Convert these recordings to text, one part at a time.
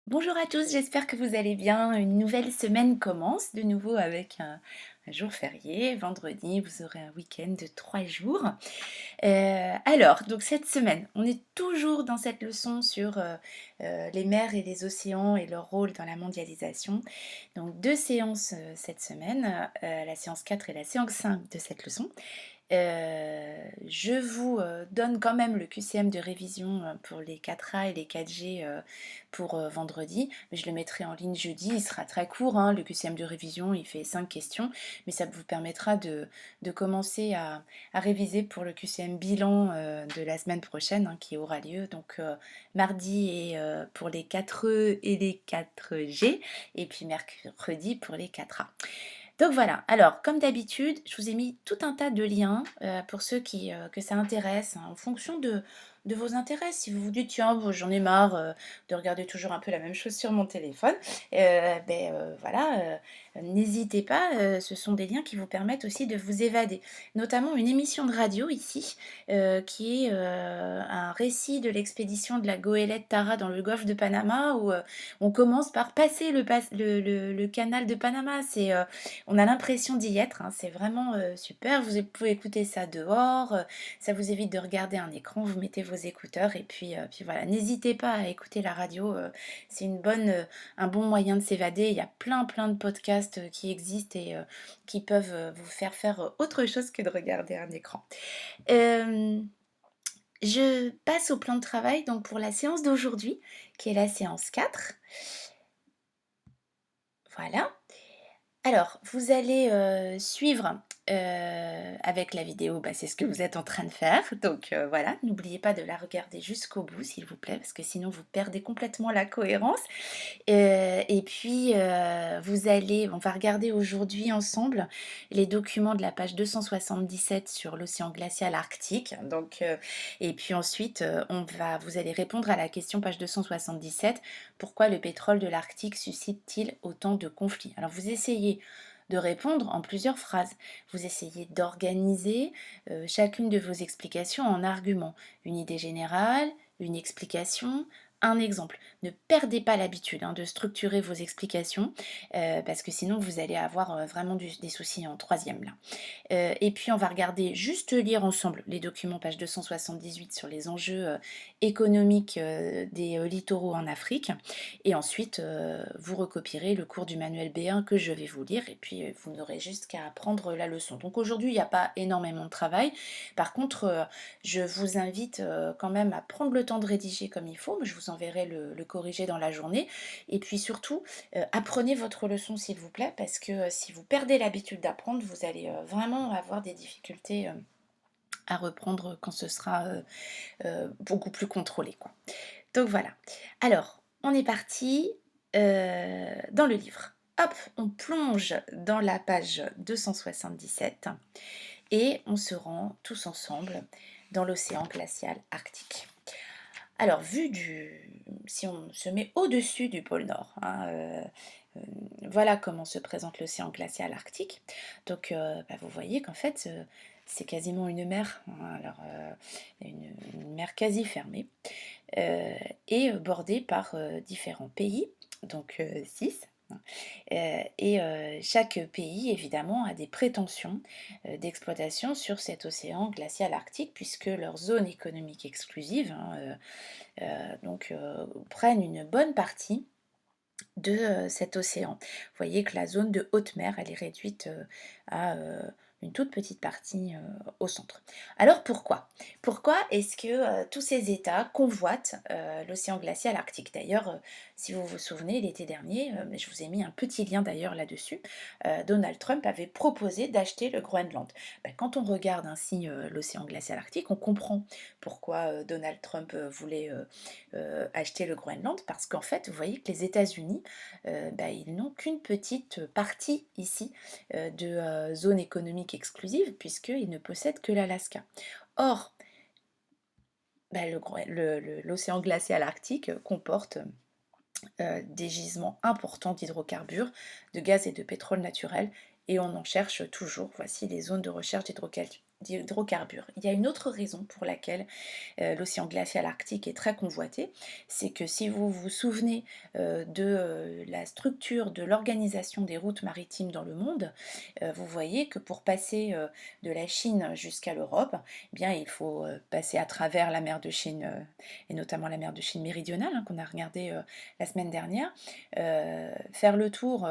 Bonjour à tous, j'espère que vous allez bien. Une nouvelle semaine commence de nouveau avec un jour férié. Vendredi, vous aurez un week-end de 3 jours. Donc cette semaine, on est toujours dans cette leçon sur les mers et les océans et leur rôle dans la mondialisation. Donc deux séances cette semaine, la séance 4 et la séance 5 de cette leçon. Je vous donne quand même le QCM de révision pour les 4A et les 4G pour vendredi, mais je le mettrai en ligne jeudi. Il sera très court, hein, le QCM de révision, il fait 5 questions, mais ça vous permettra de commencer à réviser pour le QCM bilan de la semaine prochaine, hein, qui aura lieu donc mardi et pour les 4E et les 4G, et puis mercredi pour les 4A. Donc voilà, alors comme d'habitude, je vous ai mis tout un tas de liens pour ceux que ça intéresse, hein, en fonction de vos intérêts. Si vous vous dites, tiens, bon, j'en ai marre de regarder toujours un peu la même chose sur mon téléphone, voilà, n'hésitez pas, ce sont des liens qui vous permettent aussi de vous évader. Notamment une émission de radio ici, qui est un récit de l'expédition de la goélette Tara dans le golfe de Panama, où on commence par passer le canal de Panama. On a l'impression d'y être, hein, c'est vraiment super. Vous pouvez écouter ça dehors, ça vous évite de regarder un écran, vous mettez vos écouteurs et puis voilà. N'hésitez pas à écouter la radio, c'est un bon moyen de s'évader. Il y a plein de podcasts qui existent et qui peuvent vous faire faire autre chose que de regarder un écran. Euh, je passe au plan de travail donc pour la séance d'aujourd'hui, qui est la séance 4. Voilà. Alors, vous allez suivre avec la vidéo, c'est ce que vous êtes en train de faire. Donc voilà, n'oubliez pas de la regarder jusqu'au bout, s'il vous plaît, parce que sinon vous perdez complètement la cohérence. Et puis, on va regarder aujourd'hui ensemble les documents de la page 277 sur l'océan glacial arctique. Donc, et puis ensuite, vous allez répondre à la question page 277, pourquoi le pétrole de l'Arctique suscite-t-il autant de conflits? Alors, vous essayez de répondre en plusieurs phrases. Vous essayez d'organiser chacune de vos explications en arguments. Une idée générale, une explication, un exemple. Ne perdez pas l'habitude de structurer vos explications parce que sinon vous allez avoir vraiment des soucis en troisième là. Et puis on va regarder, juste lire ensemble les documents page 278 sur les enjeux économiques des littoraux en Afrique. Et ensuite, vous recopierez le cours du manuel B1 que je vais vous lire et puis vous n'aurez juste qu'à apprendre la leçon. Donc aujourd'hui, il n'y a pas énormément de travail. Par contre, je vous invite quand même à prendre le temps de rédiger comme il faut. Je vous enverrai le corriger dans la journée. Et puis surtout, apprenez votre leçon s'il vous plaît, parce que si vous perdez l'habitude d'apprendre, vous allez vraiment avoir des difficultés à reprendre quand ce sera beaucoup plus contrôlé, quoi. Donc voilà. Alors, on est parti dans le livre. Hop, on plonge dans la page 277 et on se rend tous ensemble dans l'océan glacial arctique. Alors, si on se met au-dessus du pôle Nord, voilà comment se présente l'océan glacial arctique. Donc, vous voyez qu'en fait, c'est quasiment une mer, alors, une mer quasi fermée, euh, et bordée par différents pays, donc 6. Chaque pays, évidemment, a des prétentions d'exploitation sur cet océan glacial arctique, puisque leur zone économique exclusive prennent une bonne partie de cet océan. Vous voyez que la zone de haute mer, elle est réduite à une toute petite partie au centre. Alors pourquoi? Pourquoi est-ce que tous ces États convoitent l'océan glacial arctique? D'ailleurs, si vous vous souvenez, l'été dernier, je vous ai mis un petit lien d'ailleurs là-dessus, Donald Trump avait proposé d'acheter le Groenland. Quand on regarde ainsi l'océan glacial arctique, on comprend pourquoi Donald Trump voulait acheter le Groenland, parce qu'en fait, vous voyez que les États-Unis, ils n'ont qu'une petite partie ici de zone économique exclusive, puisqu'ils ne possèdent que l'Alaska. Or, l'océan glacial arctique comporte des gisements importants d'hydrocarbures, de gaz et de pétrole naturel, et on en cherche toujours. Voici les zones de recherche d'hydrocarbures. Il y a une autre raison pour laquelle l'océan glacial arctique est très convoité, c'est que si vous vous souvenez de la structure de l'organisation des routes maritimes dans le monde, vous voyez que pour passer de la Chine jusqu'à l'Europe, eh bien, il faut passer à travers la mer de Chine, et notamment la mer de Chine méridionale, hein, qu'on a regardé la semaine dernière, faire le tour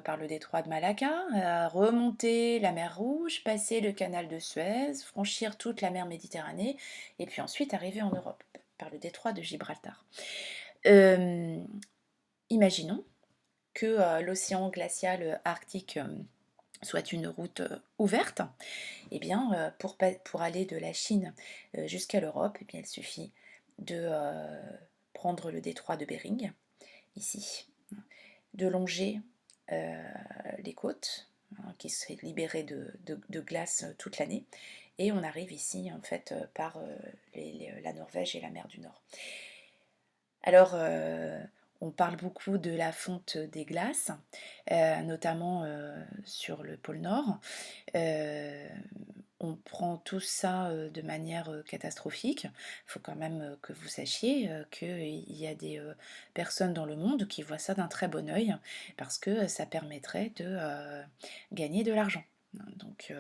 par le détroit de Malacca, remonter la mer Rouge, passer le canal de Suez, franchir toute la mer Méditerranée, et puis ensuite arriver en Europe par le détroit de Gibraltar. Euh, Imaginons que l'océan glacial arctique soit une route ouverte. Eh bien, pour aller de la Chine jusqu'à l'Europe, eh bien, il suffit de prendre le détroit de Bering, ici, de longer les côtes, hein, qui seraient libérées de glace toute l'année, et on arrive ici en fait par la Norvège et la mer du Nord. Alors, on parle beaucoup de la fonte des glaces, notamment sur le pôle Nord. Euh, on prend tout ça de manière catastrophique. Il faut quand même que vous sachiez qu'il y a des personnes dans le monde qui voient ça d'un très bon œil parce que ça permettrait de gagner de l'argent. Donc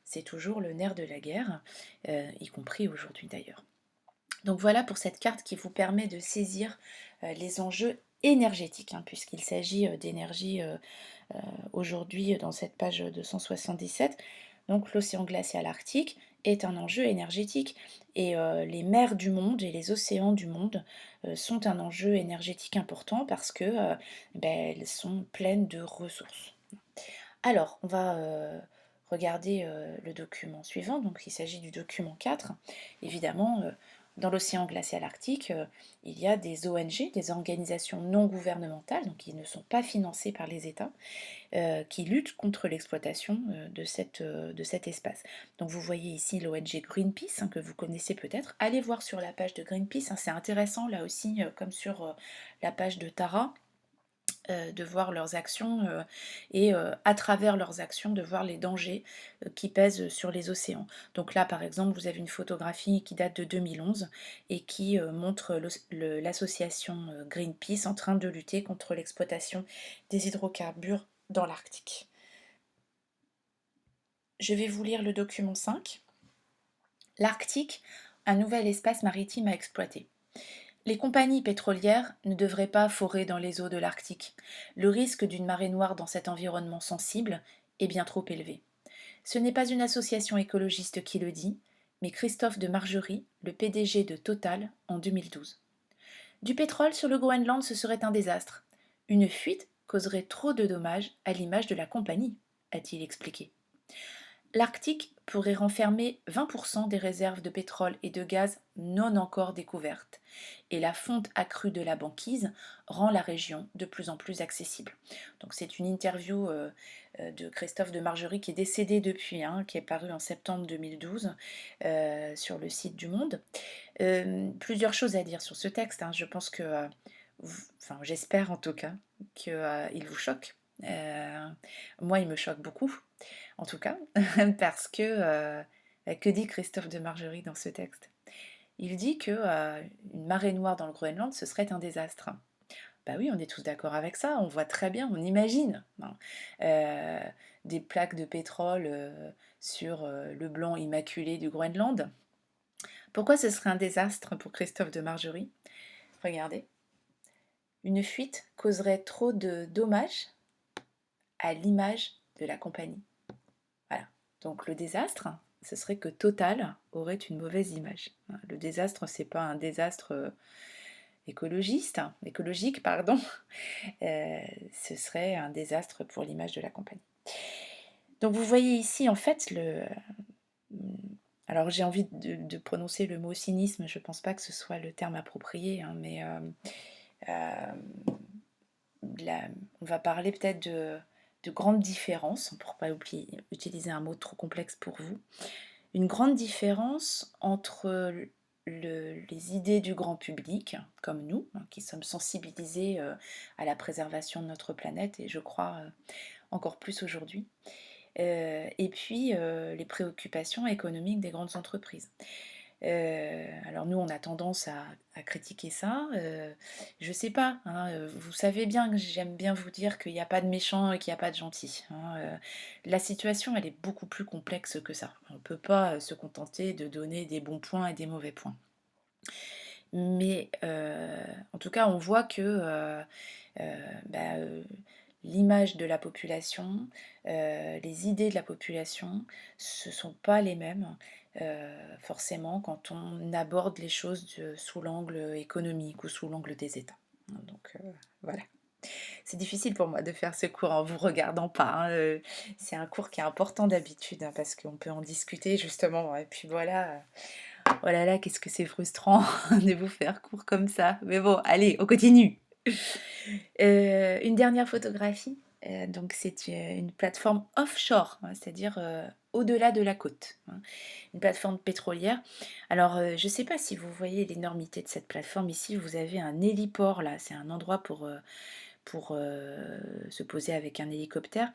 c'est toujours le nerf de la guerre, y compris aujourd'hui d'ailleurs. Donc voilà pour cette carte qui vous permet de saisir les enjeux énergétiques, hein, puisqu'il s'agit d'énergie aujourd'hui dans cette page 277. Donc l'océan glacial arctique est un enjeu énergétique et les mers du monde et les océans du monde sont un enjeu énergétique important parce que elles sont pleines de ressources. Alors, on va regarder le document suivant, donc il s'agit du document 4. Évidemment, dans l'océan glacial arctique, il y a des ONG, des organisations non gouvernementales, donc qui ne sont pas financées par les États, qui luttent contre l'exploitation de cet espace. Donc vous voyez ici l'ONG Greenpeace, hein, que vous connaissez peut-être. Allez voir sur la page de Greenpeace, hein, c'est intéressant là aussi, comme sur la page de Tara, de voir leurs actions et à travers leurs actions de voir les dangers qui pèsent sur les océans. Donc là par exemple vous avez une photographie qui date de 2011 et qui montre l'association Greenpeace en train de lutter contre l'exploitation des hydrocarbures dans l'Arctique. Je vais vous lire le document 5. L'Arctique, un nouvel espace maritime à exploiter. Les compagnies pétrolières ne devraient pas forer dans les eaux de l'Arctique. Le risque d'une marée noire dans cet environnement sensible est bien trop élevé. Ce n'est pas une association écologiste qui le dit, mais Christophe de Margerie, le PDG de Total, en 2012. Du pétrole sur le Groenland, ce serait un désastre. Une fuite causerait trop de dommages à l'image de la compagnie, a-t-il expliqué. L'Arctique pourrait renfermer 20% des réserves de pétrole et de gaz non encore découvertes, et la fonte accrue de la banquise rend la région de plus en plus accessible. Donc c'est une interview de Christophe de Margerie qui est décédé depuis, hein, qui est parue en septembre 2012 sur le site du Monde. Plusieurs choses à dire sur ce texte, hein. Je pense que, enfin j'espère en tout cas, qu'il vous choque. Moi il me choque beaucoup en tout cas, parce que dit Christophe de Margerie dans ce texte? Il dit que une marée noire dans le Groenland, ce serait un désastre. Bah oui, on est tous d'accord avec ça, on voit très bien, on imagine, hein. Euh, des plaques de pétrole sur le blanc immaculé du Groenland. Pourquoi ce serait un désastre pour Christophe de Margerie? Regardez. Une fuite causerait trop de dommages à l'image de la compagnie. Voilà. Donc le désastre, ce serait que Total aurait une mauvaise image. Le désastre, c'est pas un désastre écologique, pardon. Ce serait un désastre pour l'image de la compagnie. Donc vous voyez ici en fait alors j'ai envie de prononcer le mot cynisme, je pense pas que ce soit le terme approprié, hein, mais on va parler peut-être de grandes différences, pour ne pas utiliser un mot trop complexe pour vous, une grande différence entre les idées du grand public, comme nous, hein, qui sommes sensibilisés à la préservation de notre planète, et je crois encore plus aujourd'hui, et puis les préoccupations économiques des grandes entreprises. Alors nous, on a tendance à critiquer ça. Je sais pas, hein, vous savez bien que j'aime bien vous dire qu'il n'y a pas de méchants et qu'il n'y a pas de gentils, hein. La situation, elle est beaucoup plus complexe que ça. On ne peut pas se contenter de donner des bons points et des mauvais points. Mais en tout cas, on voit que bah, l'image de la population, les idées de la population, ce ne sont pas les mêmes, forcément, quand on aborde les choses sous l'angle économique ou sous l'angle des États. Donc voilà. C'est difficile pour moi de faire ce cours en vous regardant pas, hein, c'est un cours qui est important d'habitude, hein, parce qu'on peut en discuter justement. Et puis voilà, oh là là, qu'est-ce que c'est frustrant de vous faire court comme ça. Mais bon, allez, on continue. Une dernière photographie, donc c'est une plateforme offshore, hein, c'est-à-dire au-delà de la côte, hein, une plateforme pétrolière. Alors, je ne sais pas si vous voyez l'énormité de cette plateforme. Ici, vous avez un héliport, là, c'est un endroit pour se poser avec un hélicoptère.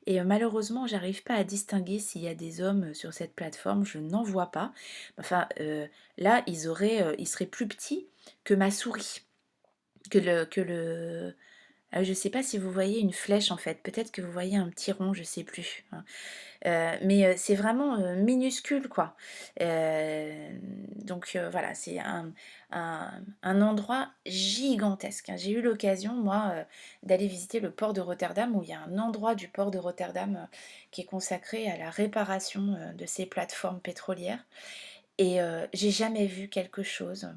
Et malheureusement, j'arrive pas à distinguer s'il y a des hommes sur cette plateforme. Je n'en vois pas. Enfin, là, ils seraient plus petits que ma souris, que le. Je ne sais pas si vous voyez une flèche en fait. Peut-être que vous voyez un petit rond, je ne sais plus, hein. Mais c'est vraiment minuscule quoi. Donc voilà, c'est un endroit gigantesque, hein. J'ai eu l'occasion, moi, d'aller visiter le port de Rotterdam, où il y a un endroit du port de Rotterdam qui est consacré à la réparation de ces plateformes pétrolières. Et j'ai jamais vu quelque chose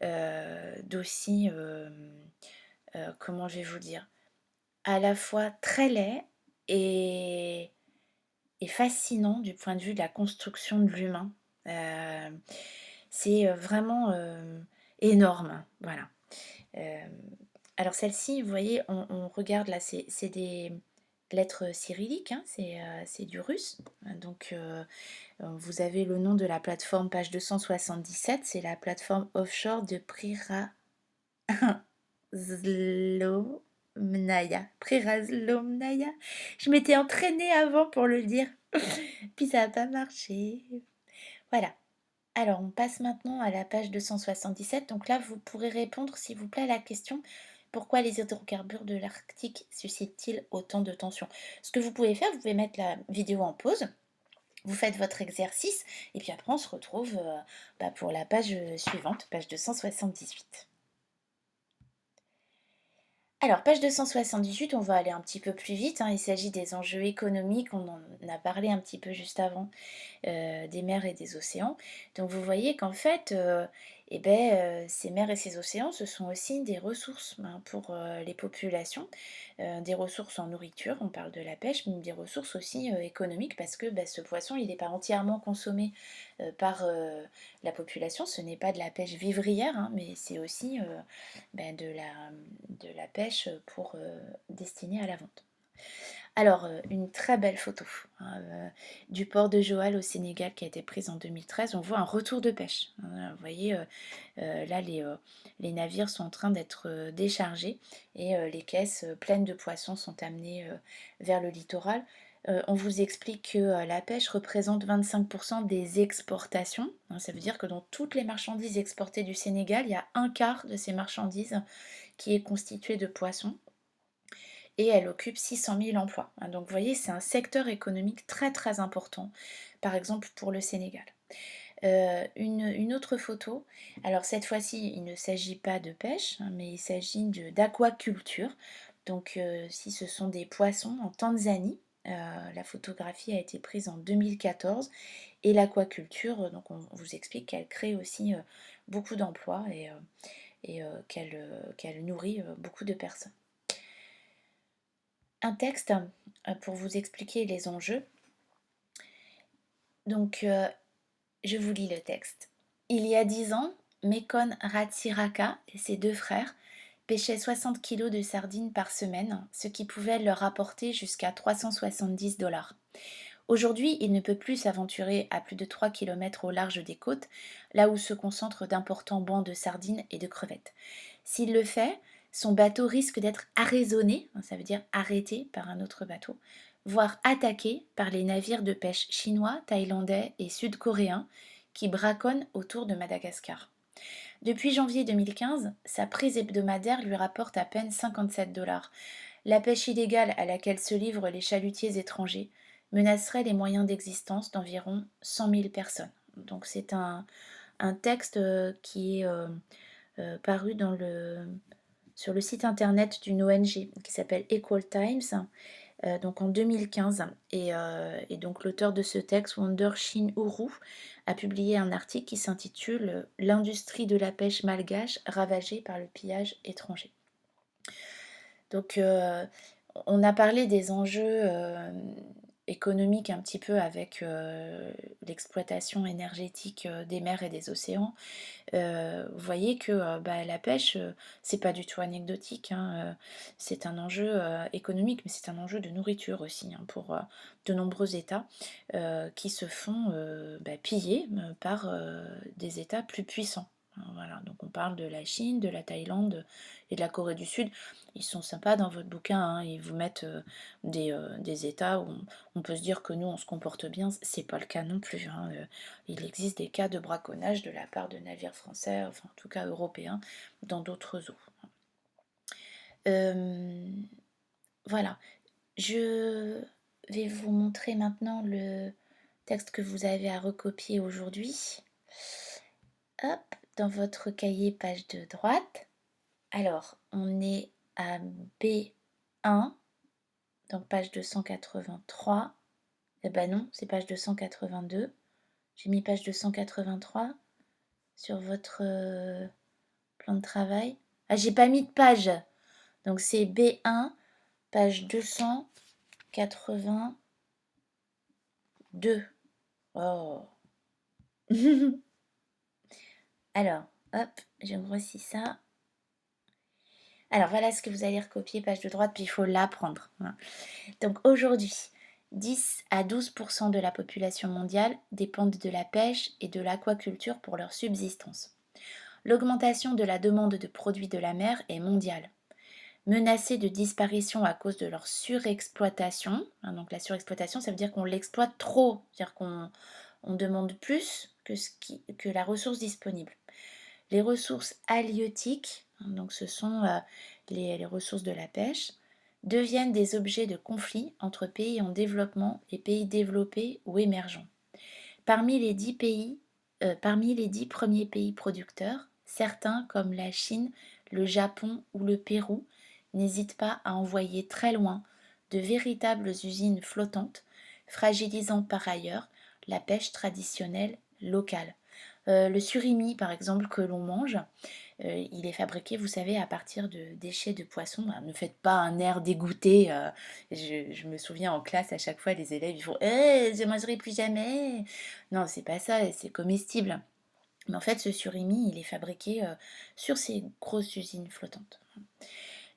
d'aussi, comment je vais vous dire, à la fois très laid et fascinant du point de vue de la construction de l'humain. Heu, c'est, vraiment, énorme, voilà. Hem, alors celle-ci, vous voyez, on regarde là, c'est des lettres cyrilliques, hein, c'est du russe. Donc vous avez le nom de la plateforme, page 277, c'est la plateforme offshore de Prirazlomnaya. Je m'étais entraînée avant pour le dire. Puis ça a pas marché. Voilà. Alors, on passe maintenant à la page 277. Donc là, vous pourrez répondre, s'il vous plaît, à la question: pourquoi les hydrocarbures de l'Arctique suscitent-ils autant de tensions? Ce que vous pouvez faire, vous pouvez mettre la vidéo en pause, vous faites votre exercice, et puis après, on se retrouve pour la page suivante, page 278. Alors, page 278, on va aller un petit peu plus vite, hein. Il s'agit des enjeux économiques, on en a parlé un petit peu juste avant, des mers et des océans. Donc vous voyez qu'en fait, ces mers et ces océans, ce sont aussi des ressources, ben, pour les populations, des ressources en nourriture, on parle de la pêche, mais des ressources aussi économiques, parce que ce poisson, il n'est pas entièrement consommé par la population. Ce n'est pas de la pêche vivrière, hein, mais c'est aussi de la pêche pour destinée à la vente. Alors, une très belle photo, hein, du port de Joal au Sénégal, qui a été prise en 2013. On voit un retour de pêche, hein. Vous voyez, là, les navires sont en train d'être déchargés, et les caisses pleines de poissons sont amenées vers le littoral. On vous explique que la pêche représente 25% des exportations, hein. Ça veut dire que dans toutes les marchandises exportées du Sénégal, il y a un quart de ces marchandises qui est constitué de poissons, et elle occupe 600 000 emplois, hein. Donc vous voyez, c'est un secteur économique très très important, par exemple pour le Sénégal. Une autre photo, alors cette fois-ci, il ne s'agit pas de pêche, hein, mais il s'agit d'aquaculture. Donc si ce sont des poissons en Tanzanie, la photographie a été prise en 2014, et l'aquaculture, donc on vous explique qu'elle crée aussi beaucoup d'emplois, et qu'elle nourrit beaucoup de personnes. Un texte pour vous expliquer les enjeux. Donc, je vous lis le texte. Il y a 10 ans, Mekon Ratsiraka et ses deux frères pêchaient 60 kilos de sardines par semaine, ce qui pouvait leur rapporter jusqu'à 370 $. Aujourd'hui, il ne peut plus s'aventurer à plus de 3 kilomètres au large des côtes, là où se concentrent d'importants bancs de sardines et de crevettes. S'il le fait, son bateau risque d'être arraisonné, ça veut dire arrêté par un autre bateau, voire attaquée par les navires de pêche chinois, thaïlandais et sud-coréens qui braconnent autour de Madagascar. Depuis janvier 2015, sa prise hebdomadaire lui rapporte à peine 57 $. La pêche illégale à laquelle se livrent les chalutiers étrangers menacerait les moyens d'existence d'environ 100 000 personnes. Donc c'est un texte qui est paru sur le site internet d'une ONG qui s'appelle Equal Times, donc en 2015. Et donc l'auteur de ce texte, Wonder Shin Uru, a publié un article qui s'intitule L'industrie de la pêche malgache ravagée par le pillage étranger. Donc on a parlé des enjeux économiques un petit peu avec l'exploitation énergétique des mers et des océans. Vous voyez que la pêche, c'est pas du tout anecdotique, hein, c'est un enjeu économique, mais c'est un enjeu de nourriture aussi, hein, pour de nombreux États qui se font piller par des États plus puissants. Hein, voilà, donc on parle de la Chine, de la Thaïlande et de la Corée du Sud. Ils sont sympas dans votre bouquin, hein, ils vous mettent des États où on peut se dire que nous on se comporte bien, c'est pas le cas non plus, hein, il existe des cas de braconnage de la part de navires français, enfin en tout cas européens, dans d'autres eaux. Voilà, je vais vous montrer maintenant le texte que vous avez à recopier aujourd'hui. Hop, dans votre cahier, page de droite. Alors, on est à B1, donc page 283. Eh ben non, c'est page 282. J'ai mis page 283 sur votre plan de travail. Ah, j'ai pas mis de page. Donc c'est B1, page 282. Oh. Alors, hop, je grossis ça. Alors voilà ce que vous allez recopier, page de droite, puis il faut l'apprendre. Voilà. Donc aujourd'hui, 10 à 12% de la population mondiale dépendent de la pêche et de l'aquaculture pour leur subsistance. L'augmentation de la demande de produits de la mer est mondiale. Menacés de disparition à cause de leur surexploitation, hein, donc la surexploitation, ça veut dire qu'on l'exploite trop, c'est-à-dire qu'on demande plus que la ressource disponible. Les ressources halieutiques, hein, donc ce sont les ressources de la pêche, deviennent des objets de conflit entre pays en développement et pays développés ou émergents. Parmi les 10 premiers pays producteurs, certains comme la Chine, le Japon ou le Pérou n'hésitent pas à envoyer très loin de véritables usines flottantes, fragilisant par ailleurs la pêche traditionnelle locale. Le surimi, par exemple, que l'on mange, il est fabriqué, vous savez, à partir de déchets de poissons. Alors, ne faites pas un air dégoûté. Je me souviens en classe, à chaque fois, les élèves, ils font je ne mangerai plus jamais. Non, c'est pas ça, c'est comestible. Mais en fait, ce surimi, il est fabriqué sur ces grosses usines flottantes.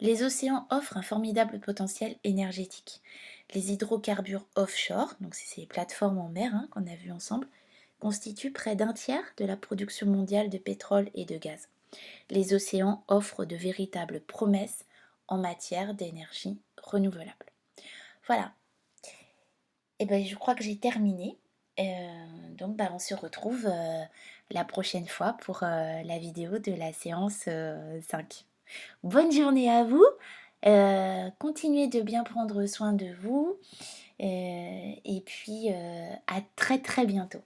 Les océans offrent un formidable potentiel énergétique. Les hydrocarbures offshore, donc c'est ces plateformes en mer hein, qu'on a vues ensemble, constituent près d'un tiers de la production mondiale de pétrole et de gaz. Les océans offrent de véritables promesses en matière d'énergie renouvelable. Voilà. Et ben, je crois que j'ai terminé. Donc on se retrouve la prochaine fois pour la vidéo de la séance 5. Bonne journée à vous. Continuez de bien prendre soin de vous. Et puis à très très bientôt.